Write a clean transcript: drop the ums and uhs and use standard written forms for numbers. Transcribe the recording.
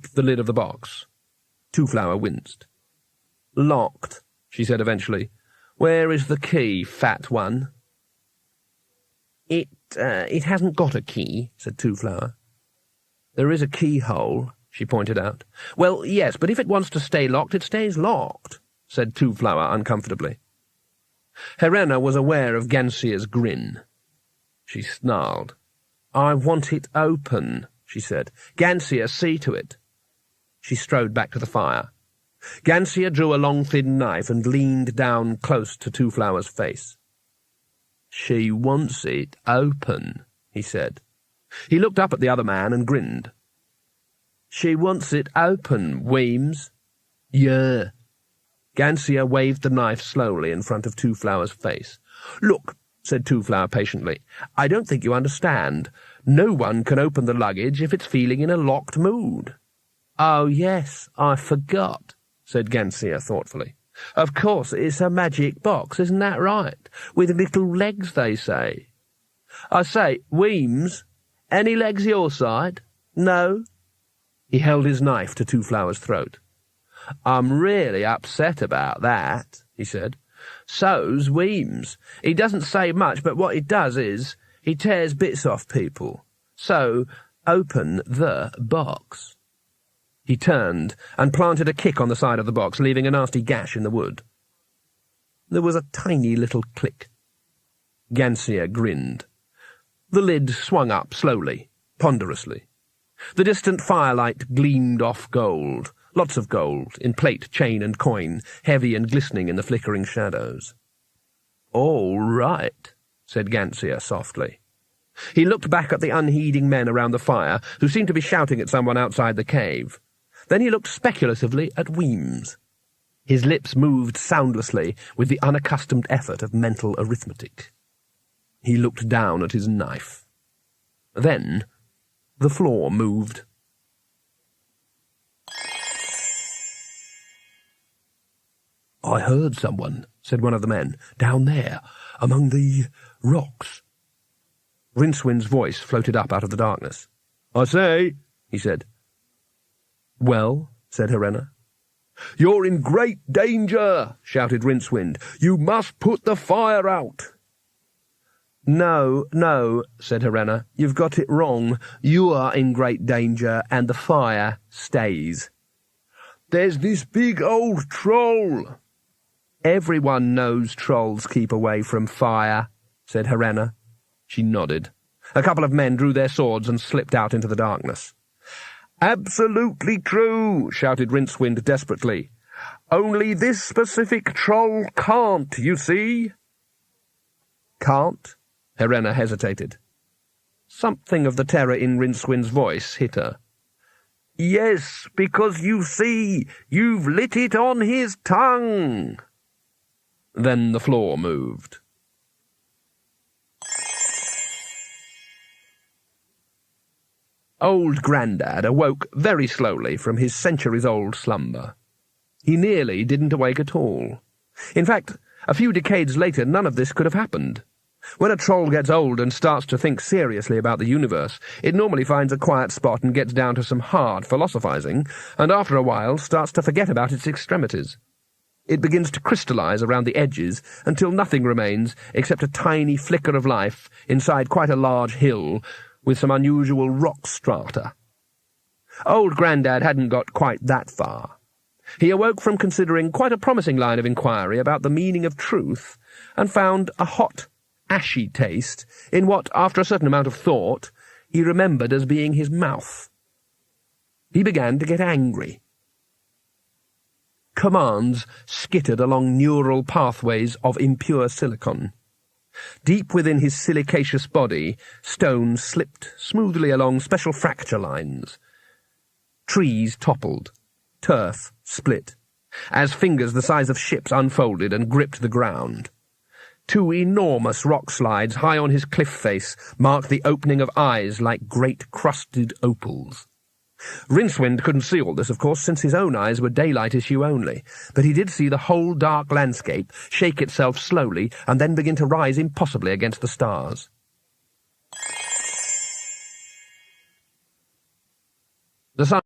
up the lid of the box. Two-Flower winced. "Locked," she said eventually. "Where is the key, fat one?" It hasn't got a key," said Two-Flower. "There is a keyhole," she pointed out. "Well, yes, but if it wants to stay locked, it stays locked," said Two-Flower uncomfortably. Helena was aware of Gansia's grin. She snarled. "I want it open," she said. "Gansia, see to it." She strode back to the fire. Gansia drew a long, thin knife and leaned down close to Two-Flower's face. "She wants it open," he said. He looked up at the other man and grinned. "She wants it open, Weems." "Yeah." Gansia waved the knife slowly in front of Two-Flower's face. "Look," said Two-Flower patiently, "I don't think you understand. No one can open the luggage if it's feeling in a locked mood." "Oh, yes, I forgot," said Gansia thoughtfully. "Of course, it's a magic box, isn't that right? With little legs, they say. I say, Weems, any legs your side? No?" He held his knife to Two-Flower's throat. "I'm really upset about that," he said. "So's Weems. He doesn't say much, but what he does is he tears bits off people. So, open the box." He turned and planted a kick on the side of the box, leaving a nasty gash in the wood. There was a tiny little click. Gansia grinned. The lid swung up slowly, ponderously. The distant firelight gleamed off gold, lots of gold, in plate, chain, and coin, heavy and glistening in the flickering shadows. "All right," said Gansia softly. He looked back at the unheeding men around the fire, who seemed to be shouting at someone outside the cave. Then he looked speculatively at Weems. His lips moved soundlessly with the unaccustomed effort of mental arithmetic. He looked down at his knife. Then the floor moved. "I heard someone," said one of the men, "down there, among the rocks." Rincewind's voice floated up out of the darkness. "I say," he said. "Well," said Helena. "You're in great danger," shouted Rincewind. "You must put the fire out." No, said Helena. "You've got it wrong. You are in great danger, and the fire stays." "There's this big old troll." "Everyone knows trolls keep away from fire," said Helena. She nodded. A couple of men drew their swords and slipped out into the darkness. "Absolutely true," shouted Rincewind desperately. "Only this specific troll can't, you see." "Can't?" Helena hesitated. Something of the terror in Rincewind's voice hit her. "Yes, because you see, you've lit it on his tongue." Then the floor moved. Old Grandad awoke very slowly from his centuries-old slumber. He nearly didn't awake at all. In fact, a few decades later none of this could have happened. When a troll gets old and starts to think seriously about the universe, it normally finds a quiet spot and gets down to some hard philosophizing, and after a while starts to forget about its extremities. It begins to crystallize around the edges until nothing remains except a tiny flicker of life inside quite a large hill with some unusual rock strata. Old Grandad hadn't got quite that far. He awoke from considering quite a promising line of inquiry about the meaning of truth and found a hot, ashy taste in what, after a certain amount of thought, he remembered as being his mouth. He began to get angry. Commands skittered along neural pathways of impure silicon. Deep within his silicaceous body, stone slipped smoothly along special fracture lines. Trees toppled. Turf split, as fingers the size of ships unfolded and gripped the ground. Two enormous rock slides high on his cliff face marked the opening of eyes like great crusted opals. Rincewind couldn't see all this, of course, since his own eyes were daylight issue only, but he did see the whole dark landscape shake itself slowly and then begin to rise impossibly against the stars. The sun